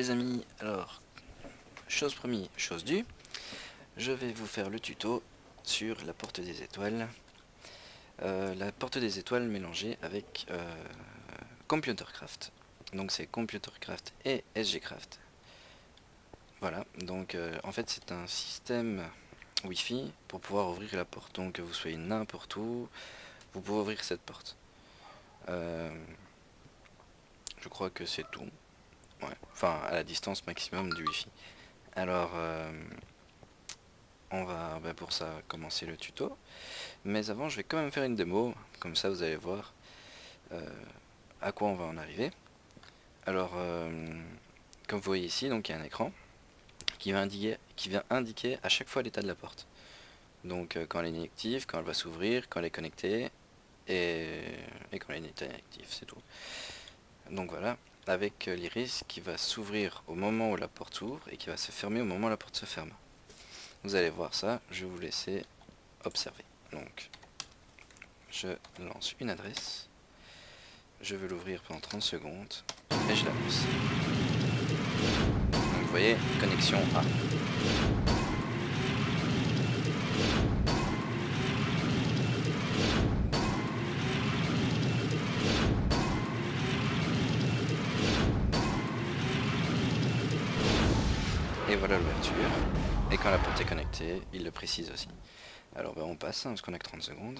les amis, alors, chose promise, chose due, je vais vous faire le tuto sur la porte des étoiles. La porte des étoiles mélangée avec Computercraft. Donc c'est Computercraft et SGCraft. Voilà, donc en fait c'est un système Wi-Fi pour pouvoir ouvrir la porte. Donc que vous soyez n'importe où, vous pouvez ouvrir cette porte. Je crois que c'est tout. Ouais. Enfin, à la distance maximum du Wi-Fi. Alors, on va pour ça commencer le tuto. Mais avant, je vais quand même faire une démo. Comme ça, vous allez voir à quoi on va en arriver. Alors, comme vous voyez ici, donc il y a un écran qui vient indiquer à chaque fois l'état de la porte. Donc, quand elle est inactive, quand elle va s'ouvrir, quand elle est connectée et quand elle est inactive, c'est tout. Donc voilà, avec l'iris qui va s'ouvrir au moment où la porte s'ouvre et qui va se fermer au moment où la porte se ferme. Vous allez voir ça, je vais vous laisser observer. Donc, je lance une adresse, je veux l'ouvrir pendant 30 secondes et je la lance. Donc vous voyez, connexion A. Et voilà l'ouverture. Et quand la porte est connectée, il le précise aussi. Alors on passe, parce qu'on a que 30 secondes.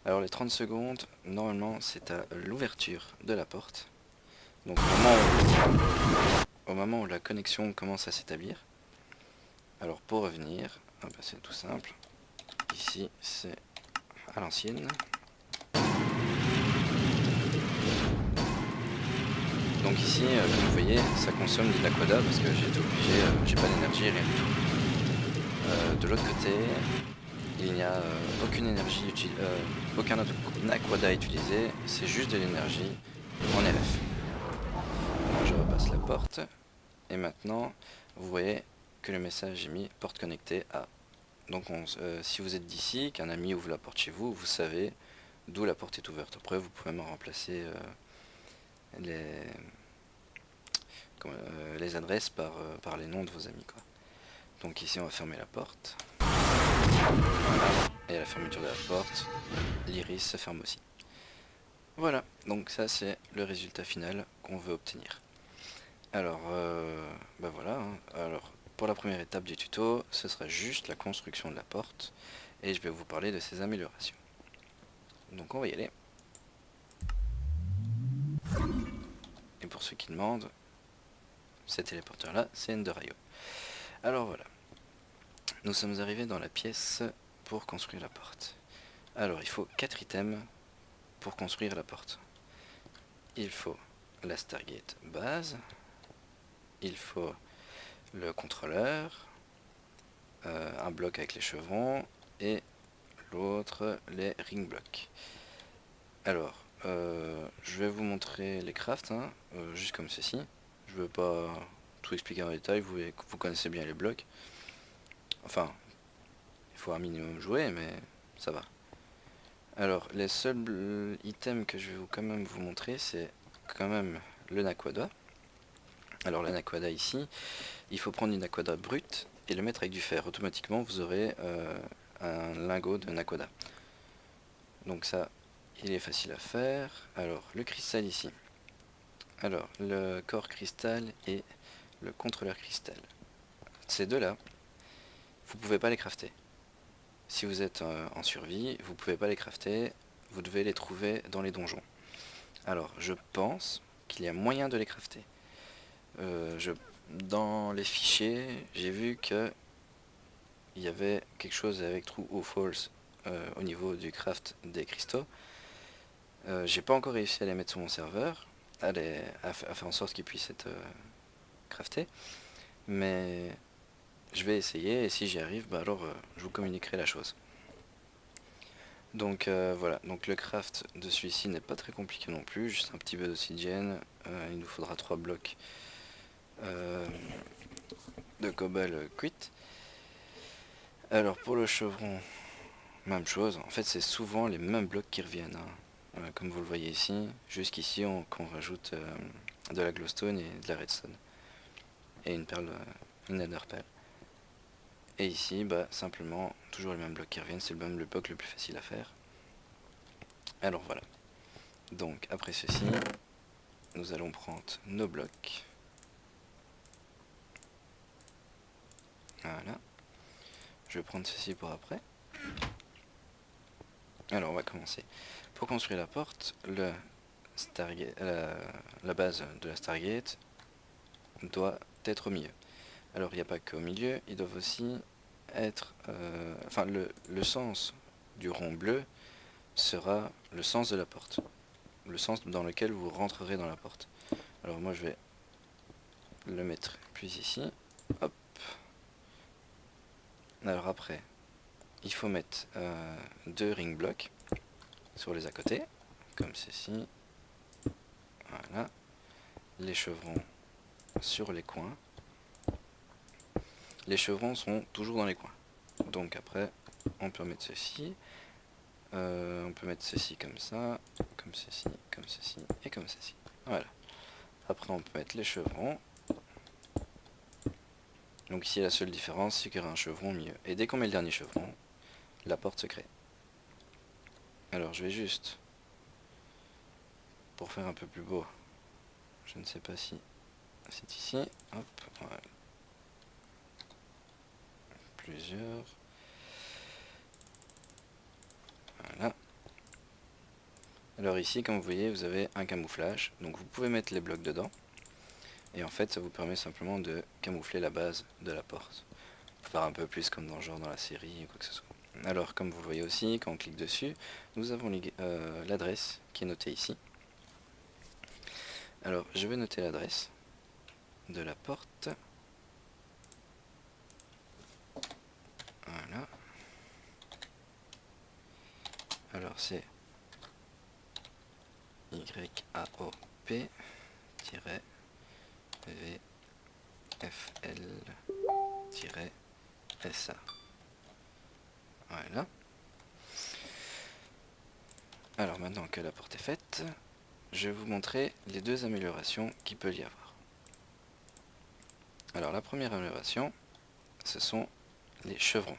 Alors les 30 secondes, normalement c'est à l'ouverture de la porte. Donc au moment où la connexion commence à s'établir. Alors pour revenir, c'est tout simple. Ici c'est à l'ancienne. Donc ici, comme vous voyez, ça consomme de l'aquada parce que j'ai été obligé, j'ai pas d'énergie, rien du tout. De l'autre côté, il n'y a aucune énergie aucun autre aquada utilisé, c'est juste de l'énergie en RF. Alors, je repasse la porte et maintenant vous voyez que le message est mis porte connectée à. Donc si vous êtes d'ici, qu'un ami ouvre la porte chez vous, vous savez d'où la porte est ouverte. Après vous pouvez me remplacer les adresses par les noms de vos amis, quoi. Donc ici on va fermer la porte. Voilà. Et à la fermeture de la porte, l'iris se ferme aussi. Voilà, donc ça c'est le résultat final qu'on veut obtenir. Alors, voilà, hein. Alors, pour la première étape du tuto, ce sera juste la construction de la porte. Et je vais vous parler de ses améliorations. Donc on va y aller. Et pour ceux qui demandent, ces téléporteurs là, c'est Ender.io. Alors voilà, nous sommes arrivés dans la pièce pour construire la porte. Alors il faut 4 items pour construire la porte. Il faut la Stargate base, il faut le contrôleur, un bloc avec les chevrons et l'autre les ring blocks. Alors, je vais vous montrer les crafts, hein, juste comme ceci. Je ne veux pas tout expliquer en détail, vous connaissez bien les blocs. Enfin, il faut un minimum jouer, mais ça va. Alors, les seuls items que je vais quand même vous montrer, c'est quand même le naquada. Alors, le naquada ici, il faut prendre une naquada brute et le mettre avec du fer. Automatiquement, vous aurez un lingot de naquada. Donc ça, il est facile à faire. Alors, le cristal ici. Alors, le corps cristal et le contrôleur cristal. Ces deux-là, vous pouvez pas les crafter. Si vous êtes en survie, vous pouvez pas les crafter, vous devez les trouver dans les donjons. Alors, je pense qu'il y a moyen de les crafter. Dans les fichiers, j'ai vu que il y avait quelque chose avec True ou False au niveau du craft des cristaux. J'ai pas encore réussi à les mettre sur mon serveur, à faire en sorte qu'ils puissent être craftés, mais je vais essayer et si j'y arrive, alors je vous communiquerai la chose. Donc voilà, donc le craft de celui-ci n'est pas très compliqué non plus, juste un petit peu d'obsidienne, il nous faudra 3 blocs de cobalt cuite. Alors pour le chevron, même chose, en fait c'est souvent les mêmes blocs qui reviennent, hein. Comme vous le voyez ici, jusqu'ici qu'on rajoute de la glowstone et de la redstone. et une perle, une nether pearl. Et ici, bah, simplement, toujours les mêmes blocs qui reviennent, c'est même le bloc le plus facile à faire. Alors voilà. Donc après ceci, nous allons prendre nos blocs. Voilà. Je vais prendre ceci pour après. Alors on va commencer. Pour construire la porte, Stargate, la base de la Stargate doit être au milieu. Alors il n'y a pas qu'au milieu, ils doivent aussi être... enfin le sens du rond bleu sera le sens de la porte. Le sens dans lequel vous rentrerez dans la porte. Alors moi je vais le mettre puis ici. Hop. Alors après, il faut mettre 2 ring blocks sur les à côté, comme ceci. Voilà. Les chevrons sur les coins. Les chevrons sont toujours dans les coins. Donc après, on peut mettre ceci. On peut mettre ceci comme ça, comme ceci, comme ceci et comme ceci. Voilà. Après, on peut mettre les chevrons. Donc ici, la seule différence, c'est qu'il y aura un chevron au milieu. Et dès qu'on met le dernier chevron, la porte se crée. Alors, je vais juste, pour faire un peu plus beau, je ne sais pas si c'est ici. Hop, voilà. Plusieurs. Voilà. Alors ici, comme vous voyez, vous avez un camouflage. Donc vous pouvez mettre les blocs dedans. Et en fait, ça vous permet simplement de camoufler la base de la porte. Pour faire un peu plus comme dans genre dans la série ou quoi que ce soit. Alors, comme vous le voyez aussi, quand on clique dessus, nous avons l'adresse qui est notée ici. Alors, je vais noter l'adresse de la porte. Voilà. Alors, c'est YAOP-VFL-SA. Voilà. Alors, maintenant que la porte est faite, je vais vous montrer les 2 améliorations qu'il peut y avoir. Alors la première amélioration, ce sont les chevrons.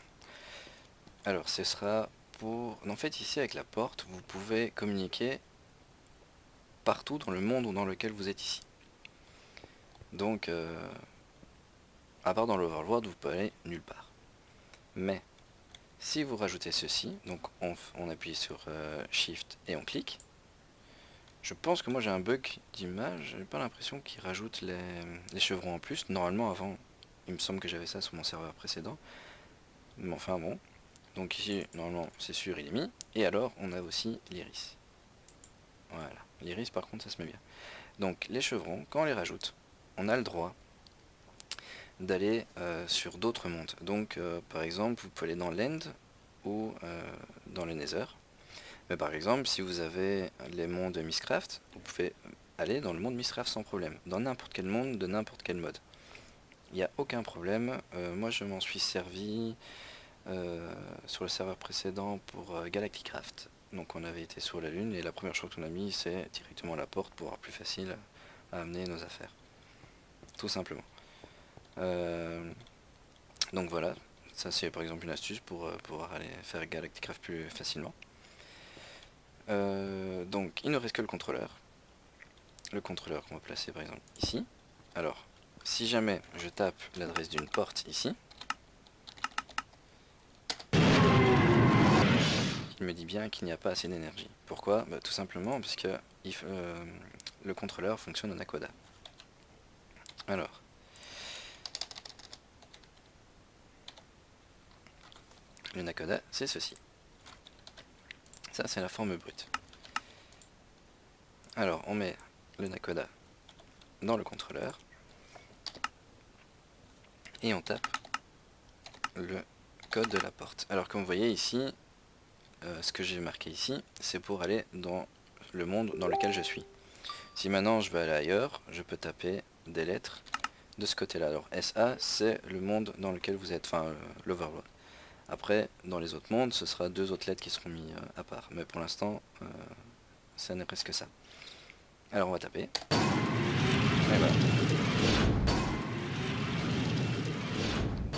Alors ce sera pour... En fait ici avec la porte, vous pouvez communiquer partout dans le monde ou dans lequel vous êtes ici. Donc, à part dans l'Overworld, vous pouvez aller nulle part. Mais, si vous rajoutez ceci, donc on appuie sur Shift et on clique. Je pense que moi j'ai un bug d'image, j'ai pas l'impression qu'il rajoute les chevrons en plus. Normalement avant, il me semble que j'avais ça sur mon serveur précédent. Mais enfin bon. Donc ici, normalement, c'est sûr, il est mis. Et alors, on a aussi l'iris. Voilà. L'iris, par contre, ça se met bien. Donc les chevrons, quand on les rajoute, on a le droit d'aller sur d'autres mondes. Donc par exemple, vous pouvez aller dans l'End ou dans le Nether. Mais par exemple, si vous avez les mondes Mystcraft, vous pouvez aller dans le monde Mystcraft sans problème. Dans n'importe quel monde, de n'importe quel mode. Il n'y a aucun problème. Moi, je m'en suis servi sur le serveur précédent pour Galacticraft. Donc on avait été sur la Lune et la première chose qu'on a mis, c'est directement la porte pour avoir plus facile à amener nos affaires. Tout simplement. Donc voilà, ça c'est par exemple une astuce pour pouvoir aller faire Galacticraft plus facilement. Donc il ne reste que le contrôleur. Le contrôleur qu'on va placer par exemple ici. Alors, si jamais je tape l'adresse d'une porte ici, il me dit bien qu'il n'y a pas assez d'énergie. Pourquoi? Bah, tout simplement parce que le contrôleur fonctionne en Aquada. Alors, le Nakoda, c'est ceci. Ça, c'est la forme brute. Alors, on met le Nakoda dans le contrôleur. Et on tape le code de la porte. Alors, comme vous voyez ici, ce que j'ai marqué ici, c'est pour aller dans le monde dans lequel je suis. Si maintenant je veux aller ailleurs, je peux taper des lettres de ce côté-là. Alors, SA, c'est le monde dans lequel vous êtes, enfin, l'Overworld. Après, dans les autres mondes, ce sera 2 autres lettres qui seront mises à part. Mais pour l'instant, ça n'est presque ça. Alors on va taper. Et voilà.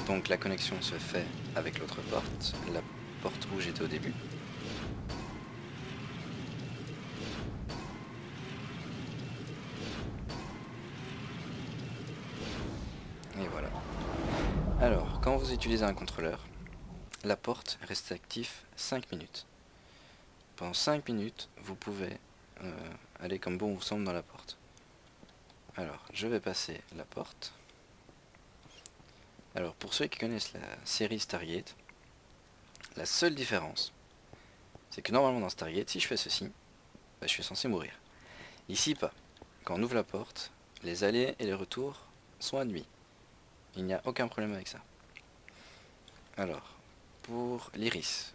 Donc la connexion se fait avec l'autre porte, la porte où j'étais au début. Et voilà. Alors, quand vous utilisez un contrôleur, la porte reste active 5 minutes. Pendant 5 minutes, vous pouvez aller comme bon vous semble dans la porte. Alors, je vais passer la porte. Alors, pour ceux qui connaissent la série Stargate, la seule différence, c'est que normalement dans Stargate, si je fais ceci, bah, je suis censé mourir. Ici, pas. Quand on ouvre la porte, les allées et les retours sont admis. Il n'y a aucun problème avec ça. Alors, pour l'iris,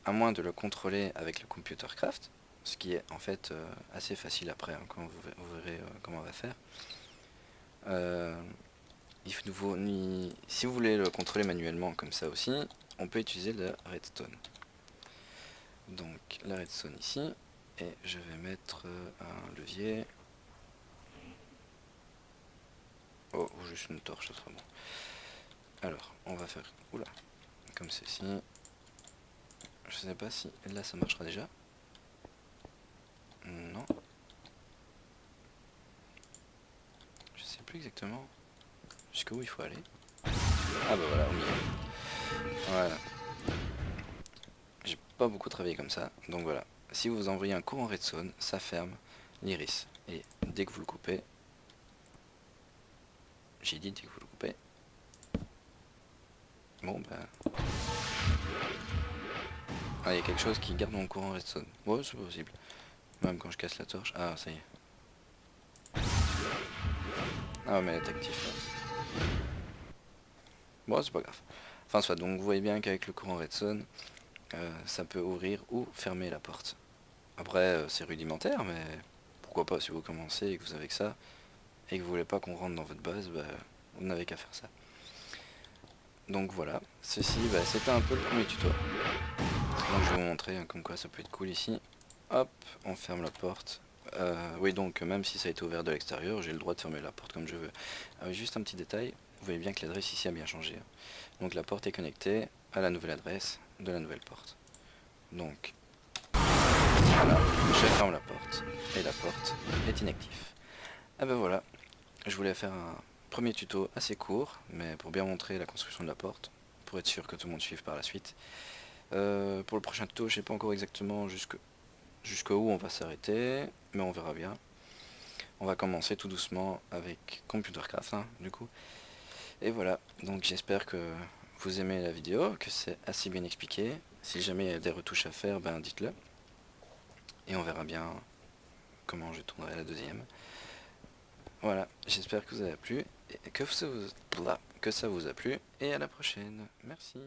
à moins de le contrôler avec le computer craft, ce qui est en fait assez facile après, hein, quand vous verrez comment on va faire. Si vous voulez le contrôler manuellement comme ça aussi, on peut utiliser la redstone. Donc la redstone ici, et je vais mettre un levier. Oh, ou juste une torche, ce sera bon. Alors, on va faire, oula, comme ceci. Je sais pas si là ça marchera déjà. Non. Je sais plus exactement jusqu'où il faut aller. Ah bah voilà, au milieu. Voilà. J'ai pas beaucoup travaillé comme ça, donc voilà. Si vous envoyez un courant redstone, ça ferme l'iris. Et dès que vous le coupez, j'ai dit dès que vous le coupez, bon ben... Ah, il y a quelque chose qui garde mon courant redstone. Ouais, c'est possible. Même quand je casse la torche. Ah, ça y est. Ah, mais elle est active là. Bon, c'est pas grave. Enfin, soit, donc vous voyez bien qu'avec le courant redstone, ça peut ouvrir ou fermer la porte. Après, c'est rudimentaire, mais pourquoi pas si vous commencez et que vous avez que ça, et que vous voulez pas qu'on rentre dans votre base, bah, vous n'avez qu'à faire ça. Donc voilà, ceci, bah, c'était un peu le premier tuto. Donc je vais vous montrer hein, comme quoi ça peut être cool ici. Hop, on ferme la porte. Oui, donc même si ça a été ouvert de l'extérieur, j'ai le droit de fermer la porte comme je veux. Juste un petit détail, vous voyez bien que l'adresse ici a bien changé. Donc la porte est connectée à la nouvelle adresse de la nouvelle porte. Donc voilà, je ferme la porte et la porte est inactive. Ah ben voilà, je voulais faire un premier tuto assez court, mais pour bien montrer la construction de la porte, pour être sûr que tout le monde suive par la suite. Pour le prochain tuto, je sais pas encore exactement jusqu'où on va s'arrêter, mais on verra bien. On va commencer tout doucement avec ComputerCraft, hein, du coup. Et voilà, donc j'espère que vous aimez la vidéo, que c'est assez bien expliqué. Si jamais il y a des retouches à faire, ben dites-le. Et on verra bien comment je tournerai la deuxième. Voilà, j'espère que vous avez plu, et que ça vous a plu, et à la prochaine. Merci.